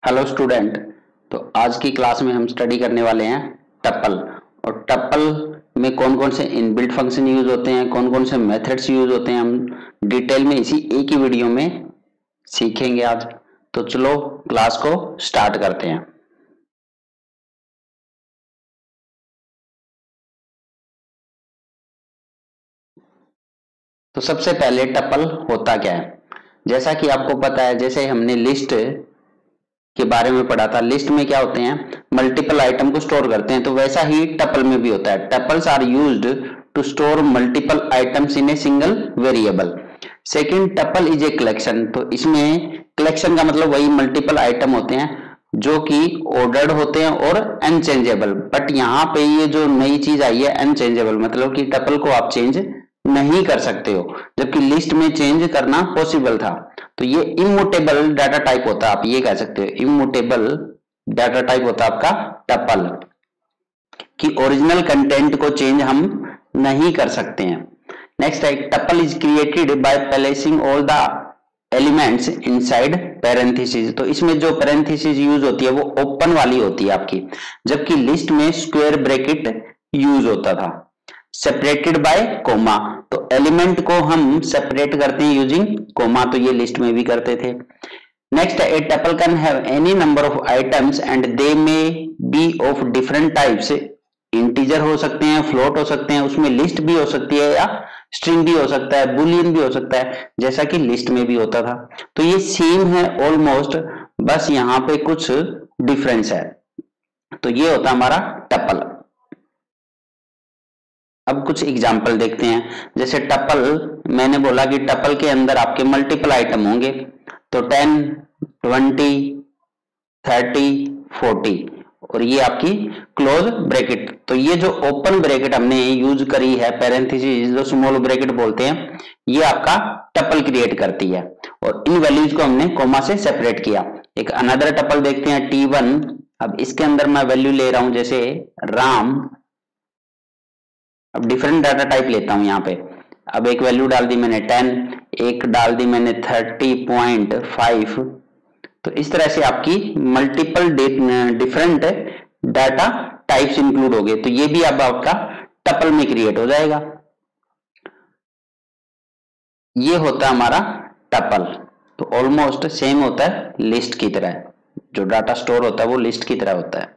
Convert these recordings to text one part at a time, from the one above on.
Hello student. तो आज की क्लास में हम स्टडी करने वाले हैं टपल। और टपल में कौन कौन से इनबिल्ट फंक्शन यूज होते हैं, कौन कौन से मेथड्स यूज होते हैं, हम डिटेल में इसी एक ही वीडियो में सीखेंगे आज। तो चलो क्लास को स्टार्ट करते हैं। तो सबसे पहले टपल होता क्या है, जैसा कि आपको पता है, जैसे हमने लिस्ट के बारे में पढ़ा था। लिस्ट में क्या होते हैं, मल्टीपल आइटम को स्टोर करते हैं, तो वैसा ही टपल में भी होता है। Tuples are used to store multiple items in a single variable. Second, tuple is a collection. तो इसमें कलेक्शन का मतलब वही मल्टीपल आइटम होते हैं जो कि ऑर्डर्ड होते हैं और अनचेंजेबल। बट यहाँ पे ये जो नई चीज आई है अनचेंजेबल, मतलब कि टपल को आप चेंज नहीं कर सकते हो, जबकि लिस्ट में चेंज करना पॉसिबल था। तो ये इम्यूटेबल डाटा टाइप होता है, आप ये कह सकते हो इम्यूटेबल डाटा टाइप होता है आपका टपल, कि ओरिजिनल कंटेंट को चेंज हम नहीं कर सकते हैं। नेक्स्ट है, tuple is created by placing all the elements inside parenthesis. तो इसमें जो पैरेंथेसिस यूज होती है वो ओपन वाली होती है आपकी, जबकि लिस्ट में स्क्वायर ब्रैकेट यूज होता था। सेपरेटेड बाय कोमा, तो एलिमेंट को हम सेपरेट करते हैं यूजिंग कोमा, तो ये लिस्ट में भी करते थे। Next, A tuple can have any number of items and they may be of different types. Integer हो सकते हैं, फ्लोट हो सकते हैं, उसमें लिस्ट भी हो सकती है या स्ट्रिंग भी हो सकता है, बुलियन भी हो सकता है, जैसा कि लिस्ट में भी होता था। तो ये सेम है ऑलमोस्ट, बस यहाँ पे कुछ डिफरेंस है। तो ये होता है हमारा टपल। अब कुछ एग्जाम्पल देखते हैं। जैसे टपल, मैंने बोला कि टपल के अंदर आपके मल्टीपल आइटम होंगे, तो 10, 20, 30, 40, और ये आपकी क्लोज ब्रैकेट। तो ये जो ओपन ब्रैकेट हमने यूज करी है, पैरेंथेसिस जो स्मॉल ब्रैकेट बोलते हैं, ये आपका टपल क्रिएट करती है, और इन वैल्यूज को हमने कोमा से सेपरेट किया। एक अनदर टपल देखते हैं T1। अब इसके अंदर मैं वैल्यू ले रहा हूं, जैसे राम। अब डिफरेंट डाटा टाइप लेता हूं यहाँ पे। अब एक वैल्यू डाल दी मैंने 10, एक डाल दी मैंने 30.5। तो इस तरह से आपकी multiple different data types include हो गए, तो ये भी अब आपका टपल में क्रिएट हो जाएगा। ये होता है हमारा टपल। तो ऑलमोस्ट सेम होता है लिस्ट की तरह, जो डाटा स्टोर होता है वो लिस्ट की तरह होता है।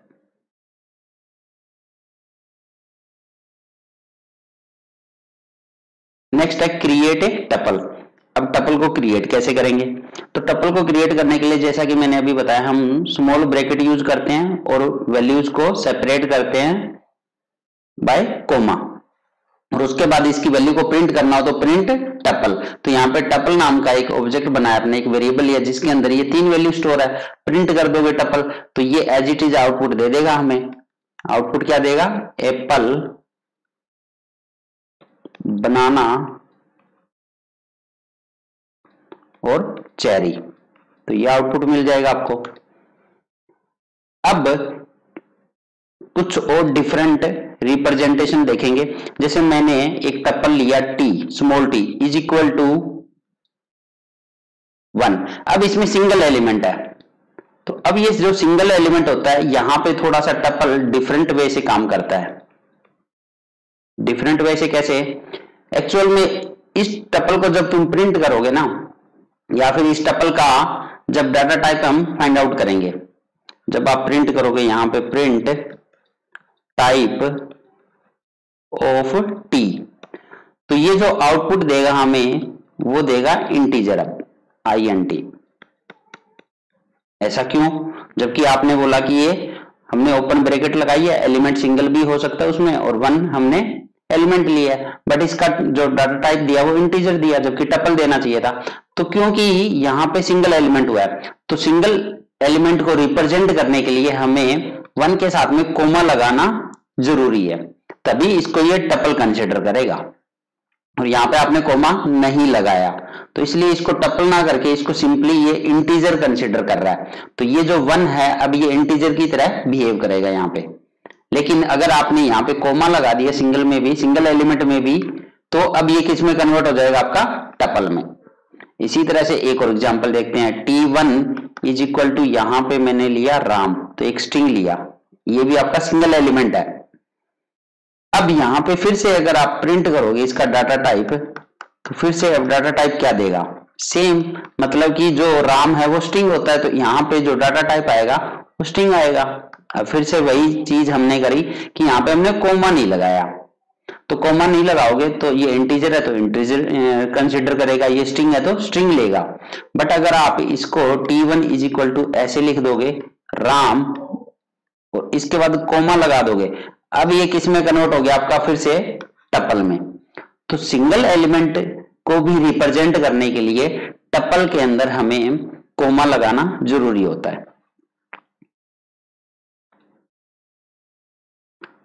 नेक्स्ट है क्रिएट ए टपल। अब टपल को क्रिएट कैसे करेंगे, तो टपल को क्रिएट करने के लिए जैसा कि मैंने अभी बताया, हम स्मॉल ब्रैकेट यूज करते हैं और वैल्यूज को सेपरेट करते हैं बाय कोमा, और उसके बाद इसकी वैल्यू को प्रिंट करना हो तो प्रिंट टपल। तो यहाँ पे टपल नाम का एक ऑब्जेक्ट बनाया अपने, एक वेरिएबल लिया जिसके अंदर ये 3 वैल्यू स्टोर है। प्रिंट कर दोगे टपल, तो ये एज इट इज आउटपुट दे देगा हमें। आउटपुट क्या देगा, एप्पल, बनाना और चेरी। तो ये आउटपुट मिल जाएगा आपको। अब कुछ और डिफरेंट रिप्रेजेंटेशन देखेंगे। जैसे मैंने एक टपल लिया T, small T is equal to 1। अब इसमें सिंगल एलिमेंट है, तो अब ये जो सिंगल एलिमेंट होता है, यहां पे थोड़ा सा टपल डिफरेंट वे से काम करता है। डिफरेंट वे से कैसे, एक्चुअल में इस टपल को जब तुम प्रिंट करोगे ना, या फिर इस टपल का जब डाटा टाइप हम फाइंड आउट करेंगे, जब आप प्रिंट करोगे यहाँ पे प्रिंट टाइप ऑफ टी, तो ये जो आउटपुट देगा हमें वो देगा इंटीजर, अब INT। ऐसा क्यों, जबकि आपने बोला कि ये हमने ओपन ब्रैकेट लगाई है, एलिमेंट सिंगल भी हो सकता है उसमें, और 1 हमने एलिमेंट लिया है, बट इसका जो डाटा टाइप दिया वो इंटीजर दिया, जबकि टपल देना चाहिए था। तो क्योंकि यहाँ पे सिंगल एलिमेंट हुआ है, तो सिंगल एलिमेंट को रिप्रेजेंट करने के लिए हमें 1 के साथ में कोमा लगाना जरूरी है, तभी इसको ये टपल कंसिडर करेगा। और यहाँ पे आपने कोमा नहीं लगाया, तो इसलिए इसको टपल ना करके इसको सिंपली ये इंटीजर कंसिडर कर रहा है। तो ये जो 1 है, अब ये इंटीजर की तरह बिहेव करेगा यहाँ पे। लेकिन अगर आपने यहाँ पे कोमा लगा दिया सिंगल में भी, सिंगल एलिमेंट में भी, तो अब ये किस में कन्वर्ट हो जाएगा, आपका टपल में। इसी तरह से एक और एग्जांपल देखते हैं, T1 इज इक्वल टू यहां पे मैंने लिया राम, तो एक स्ट्रिंग लिया, ये भी आपका सिंगल एलिमेंट है। अब यहां पे फिर से अगर आप प्रिंट करोगे इसका डाटा टाइप, तो फिर से अब डाटा टाइप क्या देगा, सेम, मतलब कि जो राम है वो स्ट्रिंग होता है, तो यहाँ पे जो डाटा टाइप आएगा वो स्ट्रिंग आएगा। अब फिर से वही चीज हमने करी कि यहाँ पे हमने कोमा नहीं लगाया, तो कोमा नहीं लगाओगे तो ये इंटीजर है तो इंटीजर कंसिडर करेगा, ये स्ट्रिंग है तो स्ट्रिंग लेगा। बट अगर आप इसको t1 इज इक्वल टू ऐसे लिख दोगे राम और इसके बाद कोमा लगा दोगे, अब ये किस में कन्वर्ट हो गया आपका, फिर से टपल में। तो सिंगल एलिमेंट को भी रिप्रेजेंट करने के लिए टपल के अंदर हमें कोमा लगाना जरूरी होता है।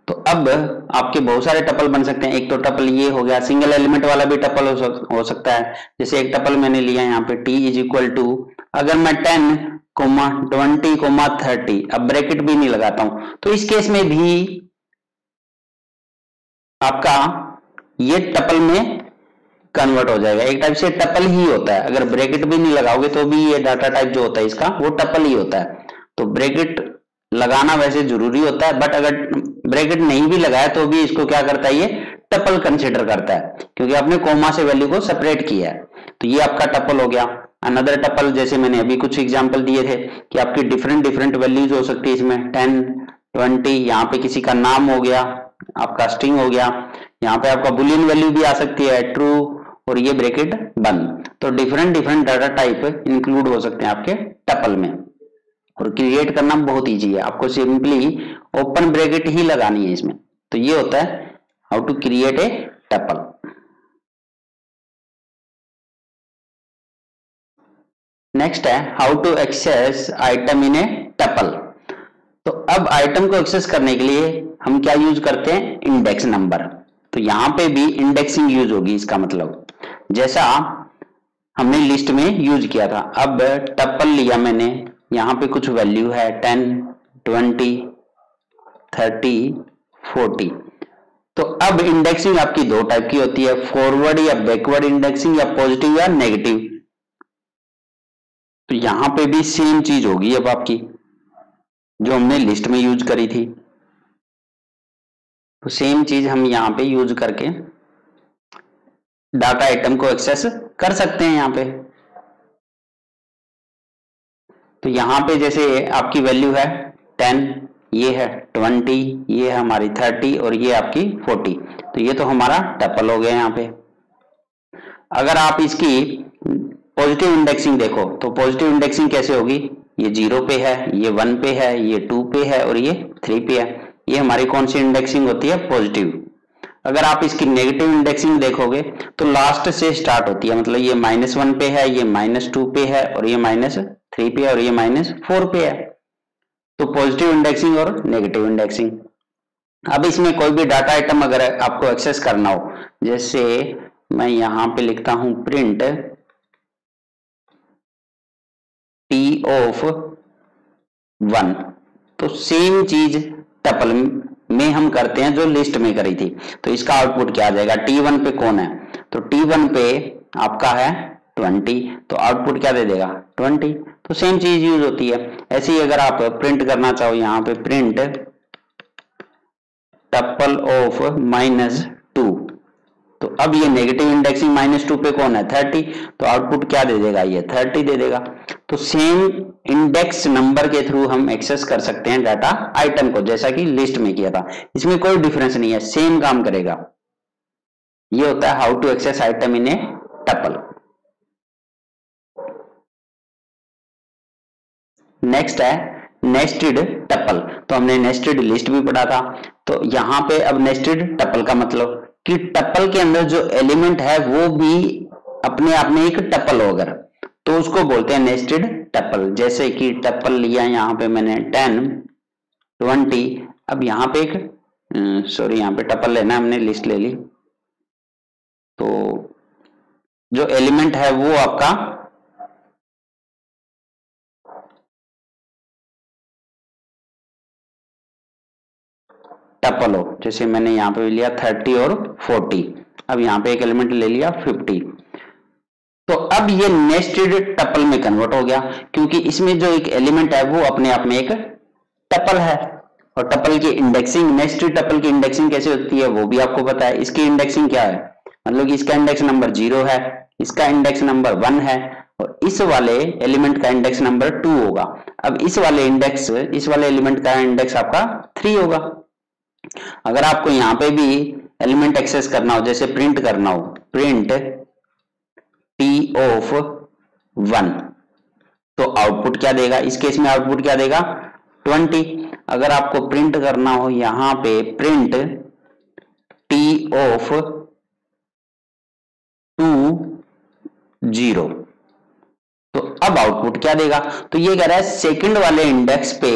तो अब आपके बहुत सारे टपल बन सकते हैं। एक तो टपल ये हो गया, सिंगल एलिमेंट वाला भी टपल हो सकता है। जैसे एक टपल मैंने लिया यहाँ पे t इज इक्वल टू, अगर मैं 10, 20, 30, अब ब्रैकेट भी नहीं लगाता हूं, तो इस केस में भी आपका ये टपल में कन्वर्ट हो जाएगा। एक टाइप से टपल ही होता है, अगर ब्रैकेट भी नहीं लगाओगे तो भी ये डाटा टाइप जो होता है इसका वो टपल ही होता है। तो ब्रैकेट लगाना वैसे जरूरी होता है, बट अगर ब्रैकेट नहीं भी लगाया तो भी इसको क्या करता है, ये टपल कंसिडर करता है, क्योंकि आपने कोमा से वैल्यू को सेपरेट किया है। तो ये आपका टपल हो गया। अनदर टपल, जैसे मैंने अभी कुछ एग्जांपल दिए थे कि आपकी डिफरेंट डिफरेंट वैल्यूज हो सकती है इसमें, 10, 20, यहाँ पे किसी का नाम हो गया, आपका स्ट्रिंग हो गया, यहाँ पे आपका बुलियन वैल्यू भी आ सकती है, ट्रू, और ये ब्रैकेट बंद। तो different different data type include हो सकते हैं आपके टपल में, और क्रिएट करना बहुत इजी है, आपको सिंपली ओपन ब्रैकेट ही लगानी है इसमें। तो ये होता है how to create a tuple. Next है how to access item in a tuple. तो अब आइटम को एक्सेस करने के लिए हम क्या यूज करते हैं, इंडेक्स नंबर। तो यहां पे भी इंडेक्सिंग यूज होगी, इसका मतलब जैसा हमने लिस्ट में यूज किया था। अब टपल लिया मैंने, यहाँ पे कुछ वैल्यू है 10, 20, 30, 40। तो अब इंडेक्सिंग आपकी दो टाइप की होती है, फॉरवर्ड या बैकवर्ड इंडेक्सिंग, या पॉजिटिव या नेगेटिव। तो यहां पे भी सेम चीज होगी अब आपकी जो हमने लिस्ट में यूज करी थी, तो सेम चीज हम यहां पे यूज करके डाटा आइटम को एक्सेस कर सकते हैं यहां पे। तो यहां पे जैसे आपकी वैल्यू है 10, ये है 20, ये है हमारी 30 और ये आपकी 40। तो ये तो हमारा टपल हो गया यहाँ पे। अगर आप इसकी पॉजिटिव इंडेक्सिंग देखो तो पॉजिटिव इंडेक्सिंग कैसे होगी, ये 0 पे है, ये 1 पे है, ये 2 पे है और ये 3 पे है। ये हमारी कौन सी इंडेक्सिंग होती है, पॉजिटिव। अगर आप इसकी नेगेटिव इंडेक्सिंग देखोगे तो लास्ट से स्टार्ट होती है, मतलब ये -1 पे है, ये -2 पे है और ये -3 पे है और ये -4 पे है। तो पॉजिटिव इंडेक्सिंग और नेगेटिव इंडेक्सिंग। अब इसमें कोई भी डाटा आइटम अगर आपको एक्सेस करना हो, जैसे मैं यहां पे लिखता हूं प्रिंट t ऑफ 1, तो सेम चीज टपल में हम करते हैं जो लिस्ट में करी थी। तो इसका आउटपुट क्या आ जाएगा, t1 पे कौन है, तो t1 पे आपका है 20, तो आउटपुट क्या दे देगा 20। तो सेम चीज यूज होती है। ऐसे ही अगर आप प्रिंट करना चाहो, यहां पे प्रिंट टपल ऑफ -2, तो अब ये नेगेटिव इंडेक्सिंग -2 पे कौन है 30, तो आउटपुट क्या दे देगा, ये 30 दे देगा। तो सेम इंडेक्स नंबर के थ्रू हम एक्सेस कर सकते हैं डाटा आइटम को, जैसा कि लिस्ट में किया था। इसमें कोई डिफरेंस नहीं है, सेम काम करेगा। ये होता है how to access item in a tuple. Next है नेस्टेड टपल। तो हमने नेस्टेड लिस्ट भी पढ़ा था, तो यहां पे अब नेस्टेड टपल का मतलब कि टपल के अंदर जो एलिमेंट है वो भी अपने आप में एक टपल हो, अगर तो उसको बोलते हैं नेस्टेड टपल। जैसे कि टपल लिया यहां पे मैंने 10, 20, अब यहां पे एक सॉरी यहां पे टपल लेना, हमने लिस्ट ले ली, तो जो एलिमेंट है वो आपका टपल हो। जैसे मैंने यहां पे लिया 30 और 40, अब यहां पे एक एलिमेंट ले लिया 50। तो अब अब ये नेस्टेड टपल में कन्वर्ट हो गया, क्योंकि इसमें जो एक एलिमेंट है वो अपने आप में एक टपल है। और टपल की इंडेक्सिंग, नेस्टेड टपल की इंडेक्सिंग कैसे होती है वो भी आपको पता है। इसकी इंडेक्सिंग क्या है, मतलब कि इसका इंडेक्स नंबर 0 है, इसका इंडेक्स नंबर 1 है, और इस वाले एलिमेंट का इंडेक्स नंबर 2 होगा। अब इस वाले एलिमेंट का इंडेक्स आपका 3 होगा। अगर आपको यहाँ पे भी एलिमेंट एक्सेस करना हो, जैसे प्रिंट करना हो, प्रिंट टी ऑफ 1, तो आउटपुट क्या देगा, इस केस में आउटपुट क्या देगा 20। अगर आपको प्रिंट करना हो यहां पे प्रिंट टी ऑफ 2 0, तो अब आउटपुट क्या देगा, तो ये कह रहा है सेकंड वाले इंडेक्स पे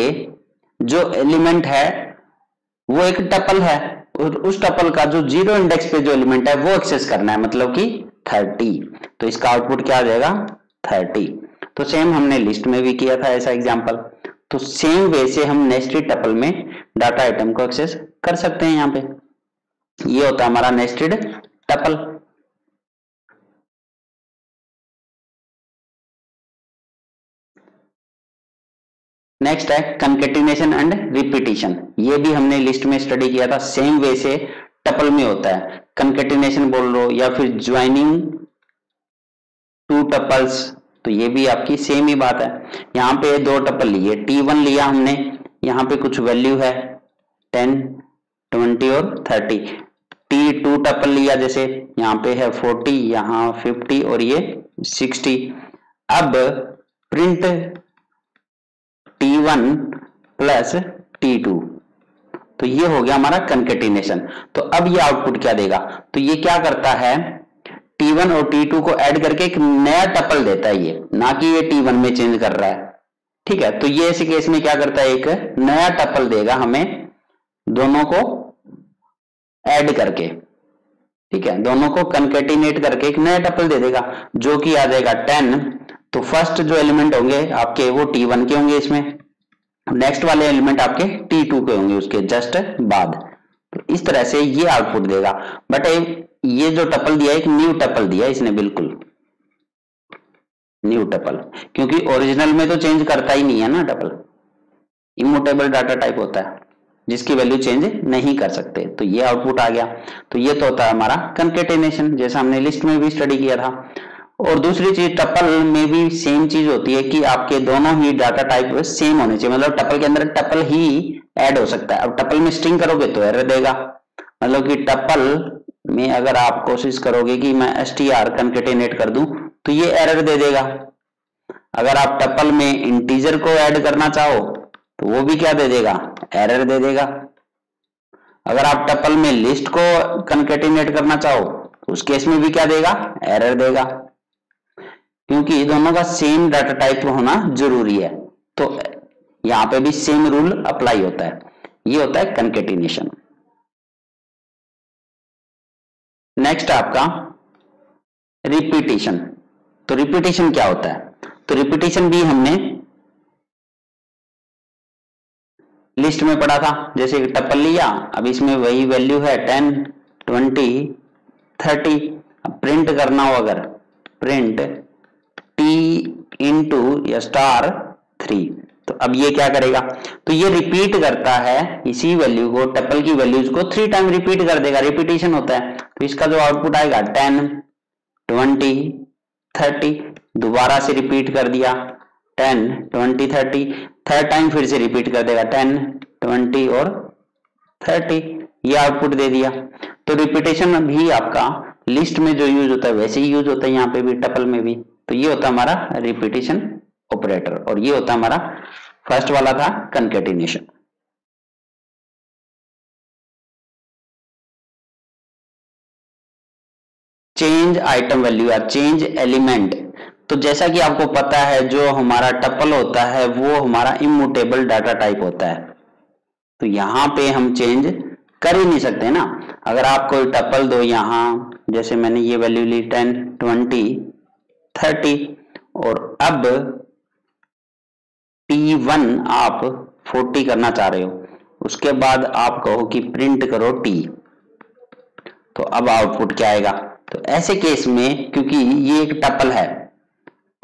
जो एलिमेंट है वो एक टपल है, और उस टपल का जो 0 इंडेक्स पे जो एलिमेंट है वो एक्सेस करना है, मतलब कि 30। तो इसका आउटपुट क्या आ जाएगा 30। तो सेम हमने लिस्ट में भी किया था ऐसा एग्जांपल। तो सेम वे से हम नेस्टेड टपल में डाटा आइटम को एक्सेस कर सकते हैं। यहाँ पे ये होता है हमारा नेस्टेड टपल। नेक्स्ट है कंकेटिनेशन एंड रिपीटिशन। ये भी हमने लिस्ट में स्टडी किया था, सेम वे से टपल में होता है। कंकेटिनेशन बोल लो या फिर ज्वाइनिंग 2 टपल्स, तो ये भी आपकी सेम ही बात है। यहाँ पे 2 टपल लिए, T1 लिया हमने, यहाँ पे कुछ वैल्यू है 10, 20 और 30। T2 टपल लिया, जैसे यहाँ पे है 40, यहाँ 50 और ये 60। अब प्रिंट T1 प्लस T2, तो ये हो गया हमारा कंकेटिनेशन। तो अब ये आउटपुट क्या देगा, तो ये क्या करता है T1 और T2 को ऐड करके एक नया टपल देता है, ये ना कि ये T1 में चेंज कर रहा है। ठीक है, तो ये ऐसे केस में क्या करता है, एक नया टपल देगा हमें दोनों को ऐड करके। ठीक है, दोनों को कंकेटिनेट करके एक नया टपल दे देगा जो कि आ जाएगा 10। तो फर्स्ट जो एलिमेंट होंगे आपके वो T1 के होंगे इसमें, नेक्स्ट वाले एलिमेंट आपके T2 के होंगे उसके जस्ट बाद। तो इस तरह से ये आउटपुट देगा। बट ये जो टपल दिया एक न्यू टपल दिया इसने, बिल्कुल न्यू टपल, क्योंकि ओरिजिनल में तो चेंज करता ही नहीं है ना टपल, इम्यूटेबल डाटा टाइप होता है जिसकी वैल्यू चेंज नहीं कर सकते। तो ये आउटपुट आ गया। तो ये तो होता है हमारा कंकेटिनेशन, जैसा हमने लिस्ट में भी स्टडी किया था। और दूसरी चीज टपल में भी सेम चीज होती है कि आपके दोनों ही डाटा टाइप सेम होने चाहिए, मतलब टपल के अंदर टपल ही ऐड हो सकता है। अब टपल में स्ट्रिंग करोगे तो एरर देगा, मतलब कि टपल में अगर आप कोशिश करोगे कि मैं str कंकेटिनेट कर दूं तो ये एरर दे देगा। अगर आप टपल में इंटीजर को ऐड करना चाहो तो वो भी क्या दे देगा, एरर दे देगा। अगर आप टपल में लिस्ट को कंकेटिनेट करना चाहो तो उस केस में भी क्या देगा, एरर देगा, क्योंकि दोनों का सेम डाटा टाइप होना जरूरी है। तो यहां पे भी सेम रूल अप्लाई होता है। ये होता है कंकेटिनेशन। नेक्स्ट आपका रिपीटिशन। तो रिपीटिशन क्या होता है, तो रिपीटिशन भी हमने लिस्ट में पढ़ा था। जैसे टपल लिया, अब इसमें वही वैल्यू है 10, 20, 30। अब प्रिंट करना हो अगर, प्रिंट T इंटू या स्टार 3, तो अब ये क्या करेगा, तो ये रिपीट करता है इसी वैल्यू को, टपल की वैल्यूज को 3 टाइम रिपीट कर देगा, रिपीटिशन होता है। तो इसका जो आउटपुट आएगा 10, 20, 30, दोबारा से रिपीट कर दिया 10, 20, 30, थर्ड टाइम फिर से रिपीट कर देगा 10, 20 और 30, ये आउटपुट दे दिया। तो रिपीटेशन भी आपका लिस्ट में जो यूज होता है वैसे ही यूज होता है यहाँ पे भी, टपल में भी। तो ये होता है हमारा रिपीटेशन ऑपरेटर, और ये होता है हमारा फर्स्ट वाला था कंकेटिनेशन। चेंज आइटम वैल्यू या चेंज एलिमेंट। तो जैसा कि आपको पता है जो हमारा टपल होता है वो हमारा इम्यूटेबल डाटा टाइप होता है, तो यहां पे हम चेंज कर ही नहीं सकते ना। अगर आप कोई टपल दो यहां, जैसे मैंने ये वैल्यू ली 10, 20, 30, और अब T1 आप 40 करना चाह रहे हो, उसके बाद आप कहो कि प्रिंट करो T, तो अब आउटपुट क्या आएगा। तो ऐसे केस में क्योंकि ये एक टपल है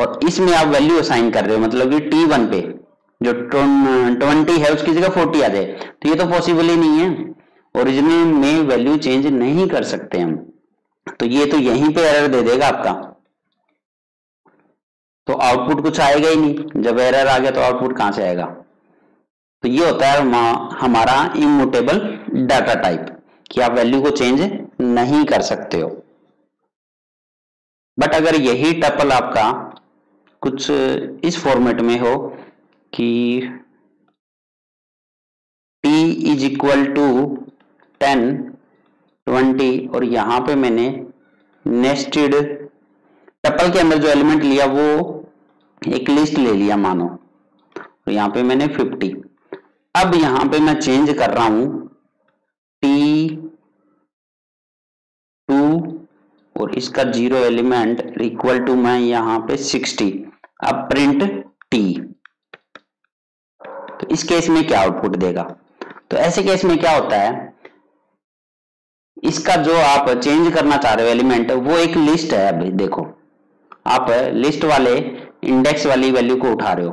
और इसमें आप वैल्यू असाइन कर रहे हो, मतलब कि T1 पे जो 20 है उसकी जगह 40 आ जाए, तो ये तो पॉसिबल ही नहीं है, ओरिजिनल में वैल्यू चेंज नहीं कर सकते हम, तो ये तो यहीं पे एरर दे देगा आपका, तो आउटपुट कुछ आएगा ही नहीं, जब एरर आ गया तो आउटपुट कहां से आएगा। तो ये होता है हमारा इम्यूटेबल डाटा टाइप, कि आप वैल्यू को चेंज नहीं कर सकते हो। बट अगर यही टपल आपका कुछ इस फॉर्मेट में हो कि t इज इक्वल टू 10, 20 और यहां पे मैंने नेस्टेड टपल के अंदर जो एलिमेंट लिया वो एक लिस्ट ले लिया मानो, तो यहां पे मैंने 50, अब यहां पे मैं चेंज कर रहा हूं T2 और इसका 0 एलिमेंट इक्वल टू मैं यहां पे 60, अब प्रिंट T, तो इस केस में क्या आउटपुट देगा। तो ऐसे केस में क्या होता है, इसका जो आप चेंज करना चाह रहे हो एलिमेंट वो एक लिस्ट है, अभी देखो आप लिस्ट वाले इंडेक्स वाली वैल्यू को उठा रहे हो,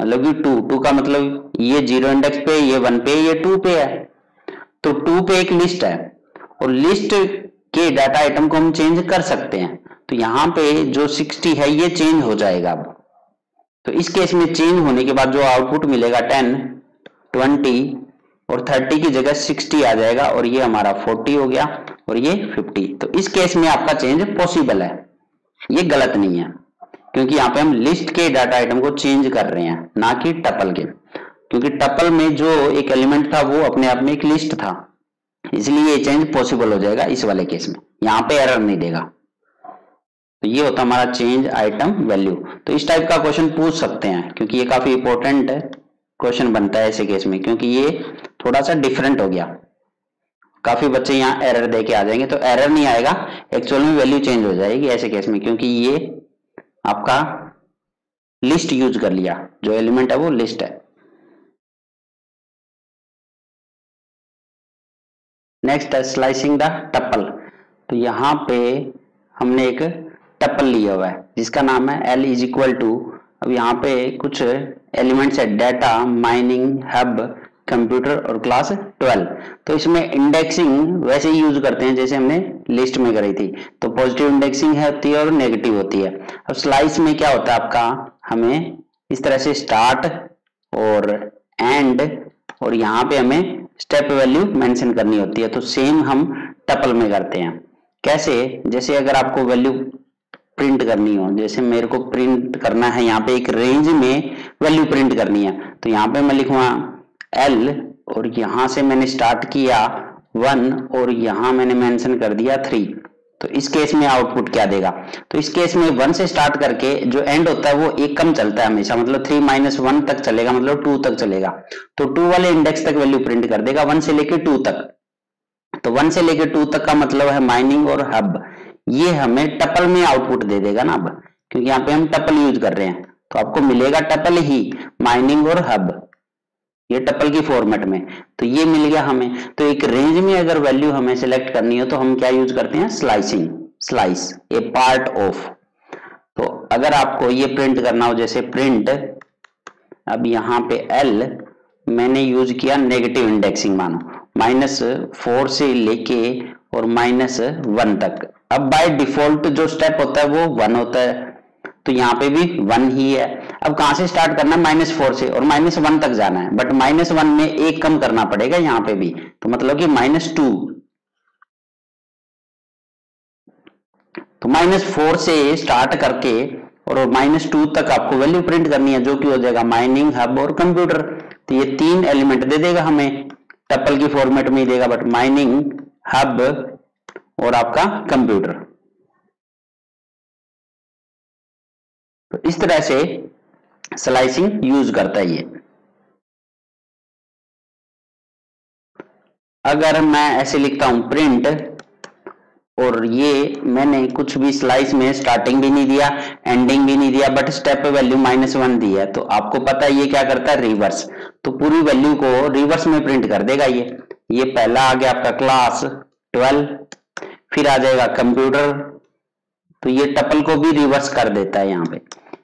मतलब कि 2 का मतलब ये 0 इंडेक्स पे, ये 1 पे, ये 2 पे है, तो 2 पे एक लिस्ट है और लिस्ट के डाटा आइटम को हम चेंज कर सकते हैं, तो यहां पे जो 60 है ये चेंज हो जाएगा अब। तो इस केस में चेंज होने के बाद जो आउटपुट मिलेगा 10, 20 और 30 की जगह 60 आ जाएगा और ये हमारा 40 हो गया और ये 50। तो इस केस में आपका चेंज पॉसिबल है, ये गलत नहीं है, क्योंकि यहाँ पे हम लिस्ट के डाटा आइटम को चेंज कर रहे हैं ना कि टपल के, क्योंकि टपल में जो एक एलिमेंट था वो अपने आप में एक लिस्ट था, इसलिए ये चेंज पॉसिबल हो जाएगा इस वाले केस में, यहाँ पे एरर नहीं देगा। तो ये होता हमारा चेंज आइटम वैल्यू। तो इस टाइप का क्वेश्चन पूछ सकते हैं, क्योंकि ये काफी इंपॉर्टेंट क्वेश्चन बनता है ऐसे केस में, क्योंकि ये थोड़ा सा डिफरेंट हो गया, काफी बच्चे यहाँ एरर दे के आ जाएंगे, तो एरर नहीं आएगा, एक्चुअल में वैल्यू चेंज हो जाएगी ऐसे केस में, क्योंकि ये आपका लिस्ट यूज कर लिया, जो एलिमेंट है वो लिस्ट है। नेक्स्ट है स्लाइसिंग द टपल। तो यहाँ पे हमने एक टपल लिया हुआ है जिसका नाम है L इज इक्वल टू, अब यहाँ पे कुछ एलिमेंट्स है, डाटा, माइनिंग, हब, कंप्यूटर और क्लास 12। तो इसमें इंडेक्सिंग वैसे ही यूज करते हैं जैसे हमने लिस्ट में करी थी, तो पॉजिटिव इंडेक्सिंग होती है और नेगेटिव होती है। अब स्लाइस में क्या होता है आपका, हमें इस तरह से स्टार्ट और एंड और यहाँ पे हमें स्टेप वैल्यू मेंशन करनी होती है, तो सेम हम टपल में करते हैं। कैसे, जैसे अगर आपको वैल्यू प्रिंट करनी हो, जैसे मेरे को प्रिंट करना है यहाँ पे एक रेंज में वैल्यू प्रिंट करनी है, तो यहाँ पे मैं लिखूंगा L और यहां से मैंने स्टार्ट किया 1 और यहां मैंने मेंशन कर दिया 3, तो इस केस में आउटपुट क्या देगा। तो इस केस में 1 से स्टार्ट करके जो एंड होता है वो एक कम चलता है हमेशा, मतलब 3 - 1 तक चलेगा, मतलब 2 तक चलेगा, तो 2 वाले इंडेक्स तक वैल्यू प्रिंट कर देगा 1 से लेके 2 तक। तो 1 से लेके 2 तक का मतलब है माइनिंग और हब, ये हमें टपल में आउटपुट दे देगा ना, अब क्योंकि यहाँ पे हम टपल यूज कर रहे हैं, तो आपको मिलेगा टपल ही, माइनिंग और हब, ये टपल की फॉर्मेट में, तो ये मिल गया हमें। तो एक रेंज में अगर वैल्यू हमें सिलेक्ट करनी हो तो हम क्या यूज करते हैं, slicing, slice A part of. तो अगर आपको ये प्रिंट करना हो, जैसे प्रिंट, अब यहाँ पे L मैंने यूज किया नेगेटिव इंडेक्सिंग, मानो -4 से लेके और -1 तक। अब बाय डिफॉल्ट जो स्टेप होता है वो 1 होता है, तो यहाँ पे भी 1 ही है। अब कहां से स्टार्ट करना है, -4 से और -1 तक जाना है, बट -1 में एक कम करना पड़ेगा यहाँ पे भी, तो मतलब कि -2, तो -4 से स्टार्ट करके और -2 तक आपको वैल्यू प्रिंट करनी है, जो कि हो जाएगा माइनिंग, हब और कंप्यूटर। तो ये 3 एलिमेंट दे देगा हमें, टपल की फॉर्मेट में ही देगा, बट माइनिंग, हब और आपका कंप्यूटर। तो इस तरह से स्लाइसिंग यूज करता है ये। अगर मैं ऐसे लिखता हूं प्रिंट, और ये मैंने कुछ भी स्लाइस में स्टार्टिंग भी नहीं दिया, एंडिंग भी नहीं दिया, बट स्टेप वैल्यू -1 दी है, तो आपको पता है ये क्या करता है, रिवर्स, तो पूरी वैल्यू को रिवर्स में प्रिंट कर देगा ये पहला आ गया आपका क्लास 12, फिर आ जाएगा कंप्यूटर, तो ये टपल को भी रिवर्स कर देता है। यहाँ पे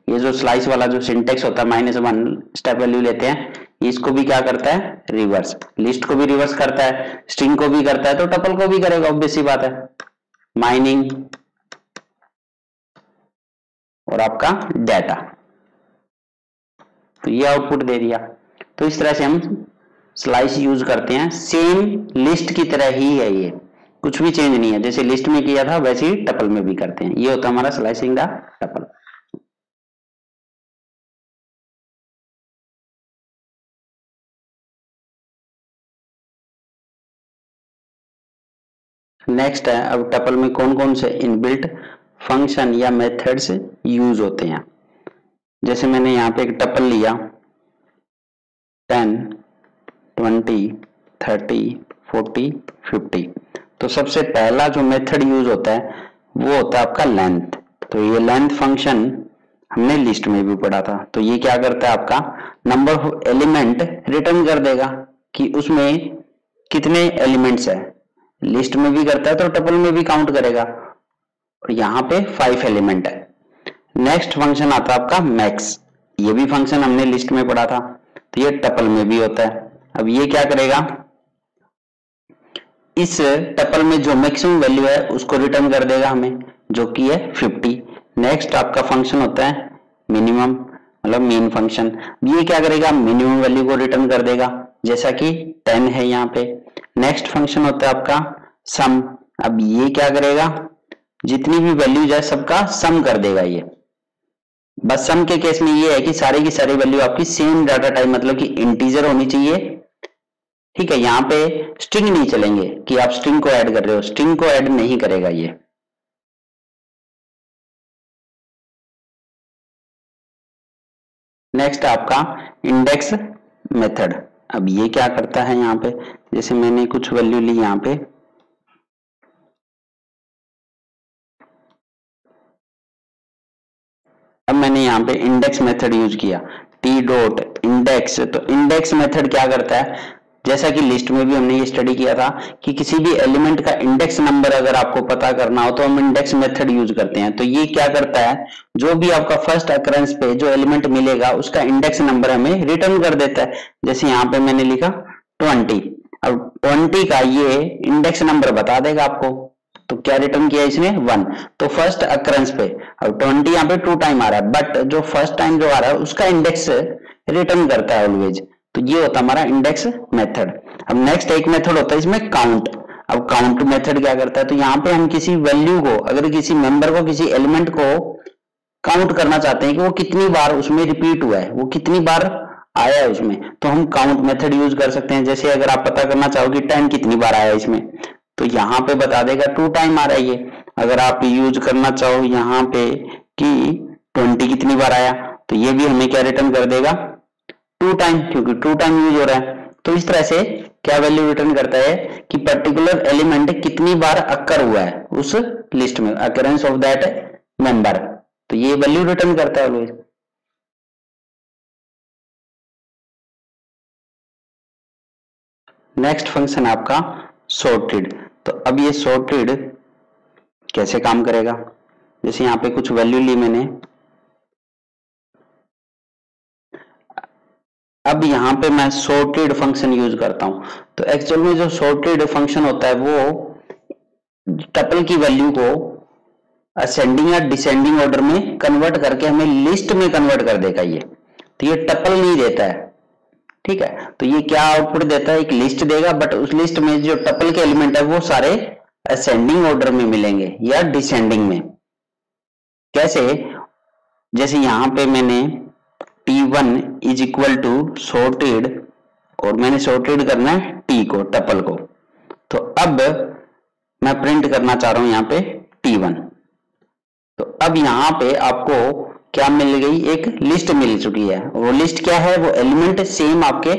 ये जो स्लाइस वाला जो सिंटेक्स होता है -1 स्टेप वैल्यू लेते हैं, इसको भी क्या करता है रिवर्स, लिस्ट को भी रिवर्स करता है, स्ट्रिंग को भी करता है, तो टपल को भी करेगा, ऑब्वियस सी बात है। माइनिंग और आपका डाटा, तो ये आउटपुट दे दिया। तो इस तरह से हम स्लाइस यूज करते हैं, सेम लिस्ट की तरह ही है, ये कुछ भी चेंज नहीं है, जैसे लिस्ट में किया था वैसे ही टपल में भी करते हैं। ये होता है हमारा स्लाइसिंग द टपल। नेक्स्ट है, अब टपल में कौन कौन से इनबिल्ट फंक्शन या मेथड्स यूज होते हैं। जैसे मैंने यहाँ पे एक टपल लिया 10, 20, 30, 40, 50, तो सबसे पहला जो मेथड यूज होता है वो होता है आपका लेंथ। तो ये लेंथ फंक्शन हमने लिस्ट में भी पढ़ा था। तो ये क्या करता है, आपका नंबर ऑफ एलिमेंट रिटर्न कर देगा कि उसमें कितने एलिमेंट्स है। लिस्ट में भी करता है तो टपल में भी काउंट करेगा, और यहाँ पे 5 एलिमेंट है। नेक्स्ट फंक्शन आता है आपका मैक्स, ये भी फंक्शन हमने लिस्ट में पढ़ा था, तो ये टपल में भी होता है। अब ये क्या करेगा, इस टपल में जो मैक्सिमम वैल्यू है उसको रिटर्न कर देगा हमें, जो कि है 50। नेक्स्ट आपका फंक्शन होता है मिनिमम, मतलब मेन फंक्शन। ये क्या करेगा, मिनिमम वैल्यू को रिटर्न कर देगा, जैसा कि 10 है यहाँ पे। नेक्स्ट फंक्शन होता है आपका सम। अब ये क्या करेगा, जितनी भी वैल्यू जाए सबका सम कर देगा ये। बस सम के केस में ये है कि सारी की सारी वैल्यू आपकी सेम डाटा टाइप, मतलब कि इंटीजर होनी चाहिए, ठीक है। यहाँ पे स्ट्रिंग नहीं चलेंगे कि आप स्ट्रिंग को ऐड कर रहे हो, स्ट्रिंग को ऐड नहीं करेगा ये। नेक्स्ट आपका इंडेक्स मेथड। अब ये क्या करता है, यहाँ पे जैसे मैंने कुछ वैल्यू ली यहाँ पे, अब मैंने यहाँ पे इंडेक्स मेथड यूज किया, टी डॉट इंडेक्स। तो इंडेक्स मेथड क्या करता है, जैसा कि लिस्ट में भी हमने ये स्टडी किया था कि किसी भी एलिमेंट का इंडेक्स नंबर अगर आपको पता करना हो तो हम इंडेक्स मेथड यूज करते हैं। तो ये क्या करता है, जो भी आपका फर्स्ट अकरेंस पे जो एलिमेंट मिलेगा उसका इंडेक्स नंबर हमें रिटर्न कर देता है। जैसे यहाँ पे मैंने लिखा 20, अब 20 का ये इंडेक्स नंबर बता देगा आपको। तो क्या रिटर्न किया इसने, 1। तो फर्स्ट अकरेंस पे, अब 20 यहाँ पे 2 टाइम आ रहा है, बट जो फर्स्ट टाइम जो आ रहा है उसका इंडेक्स रिटर्न करता है ऑलवेज। तो ये होता है हमारा इंडेक्स मेथड। अब नेक्स्ट एक मेथड होता है इसमें काउंट। अब काउंट मेथड क्या करता है, तो यहाँ पे हम किसी वैल्यू को, अगर किसी मेंबर को, किसी एलिमेंट को काउंट करना चाहते हैं कि वो कितनी बार उसमें रिपीट हुआ है, वो कितनी बार आया है उसमें, तो हम काउंट मेथड यूज कर सकते हैं। जैसे अगर आप पता करना चाहो कि 10 कितनी बार आया है इसमें, तो यहाँ पे बता देगा 2 टाइम आ रहा है ये। अगर आप यूज करना चाहो यहाँ पे कि 20 कितनी बार आया, तो ये भी हमें क्या रिटर्न कर देगा, 2 टाइम, क्योंकि 2 टाइम यूज हो रहा है। तो इस तरह से क्या वैल्यू रिटर्न करता है कि पर्टिकुलर एलिमेंट कितनी बार अक्कर हुआ है उस लिस्ट में, अकरेंस ऑफ दैट मेंबर, तो ये वैल्यू रिटर्न करता है ऑलवेज। नेक्स्ट फंक्शन आपका सॉर्टेड। तो अब ये सॉर्टेड कैसे काम करेगा, जैसे यहाँ पे कुछ वैल्यू ली मैंने, अब यहाँ पे मैं सॉर्टेड फंक्शन यूज करता हूं। तो एक्चुअल में जो सॉर्टेड फंक्शन होता है वो टपल की वैल्यू को असेंडिंग या डिसेंडिंग ऑर्डर में कन्वर्ट करके हमें लिस्ट में कन्वर्ट कर देगा ये। तो ये टपल नहीं देता है, ठीक है। तो ये क्या आउटपुट देता है, एक लिस्ट देगा, बट उस लिस्ट में जो टपल के एलिमेंट है वो सारे असेंडिंग ऑर्डर में मिलेंगे या डिसेंडिंग में। कैसे, जैसे यहां पे मैंने T1 is equal to sorted, और मैंने सॉर्टेड करना है T को, टपल को। तो अब मैं प्रिंट करना चाह रहा हूं यहाँ पे T1। तो अब यहाँ पे आपको क्या मिल गई, एक लिस्ट मिल चुकी है। वो लिस्ट क्या है, वो एलिमेंट सेम आपके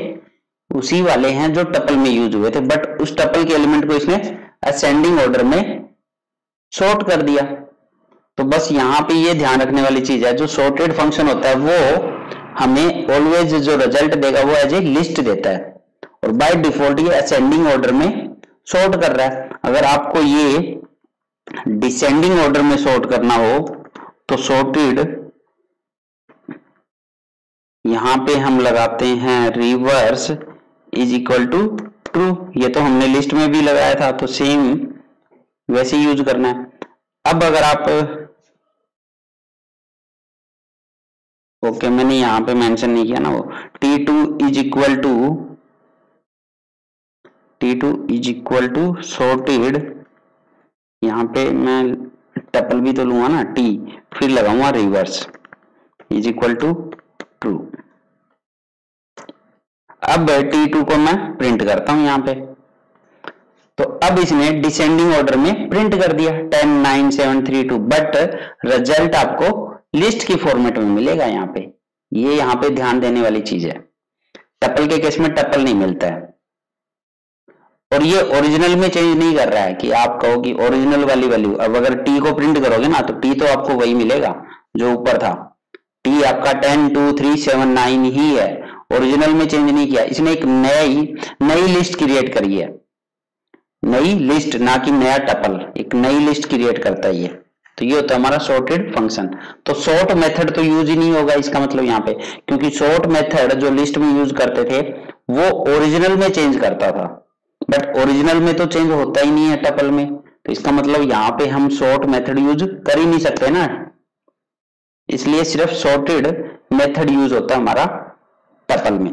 उसी वाले हैं जो टपल में यूज हुए थे, बट उस टपल के एलिमेंट को इसने असेंडिंग ऑर्डर में सॉर्ट कर दिया। तो बस यहाँ पे ये ध्यान रखने वाली चीज है, जो सॉर्टेड फंक्शन होता है वो हमें ऑलवेज जो रिजल्ट देगा वो एज ए लिस्ट देता है, और बाय डिफॉल्ट ये असेंडिंग ऑर्डर में सॉर्ट कर रहा है। अगर आपको ये डिसेंडिंग ऑर्डर में सॉर्ट करना हो तो सॉर्टेड, यहां पे हम लगाते हैं reverse is equal to true. ये तो हमने लिस्ट में भी लगाया था, तो सेम वैसे यूज करना है। अब अगर आप ओके, मैंने यहां पे मेंशन नहीं किया ना, वो T2 is equal to sorted, यहां पे मैं टपल भी तो लूंगा ना T, फिर लगाऊंगा reverse is equal to true. अब T2 को मैं प्रिंट करता हूं यहां पे, तो अब इसने डिसेंडिंग ऑर्डर में प्रिंट कर दिया 10 9 7 3 2, बट रिजल्ट आपको लिस्ट की फॉर्मेट में मिलेगा यहाँ पे। ये यहाँ पे ध्यान देने वाली चीज है, टपल के केस में टपल नहीं मिलता है, और ये ओरिजिनल में चेंज नहीं कर रहा है कि आप कहो कि ओरिजिनल वाली वैल्यू। अब अगर टी को प्रिंट करोगे ना तो टी तो आपको वही मिलेगा जो ऊपर था, टी आपका 10 2 3 7 9 ही है, ओरिजिनल में चेंज नहीं किया। इसने एक नई लिस्ट क्रिएट करी है, नई लिस्ट, ना कि नया टपल, एक नई लिस्ट क्रिएट करता है ये। तो ये होता है हमारा सॉर्टेड फंक्शन। तो सॉर्ट मेथड तो यूज ही नहीं होगा इसका मतलब यहाँ पे, क्योंकि सॉर्ट मेथड जो लिस्ट में यूज करते थे वो ओरिजिनल में चेंज करता था, बट ओरिजिनल में तो चेंज होता ही नहीं है टपल में, तो इसका मतलब यहाँ पे हम सॉर्ट मेथड यूज कर ही नहीं सकते ना, इसलिए सिर्फ सॉर्टेड मेथड यूज होता है हमारा टपल में।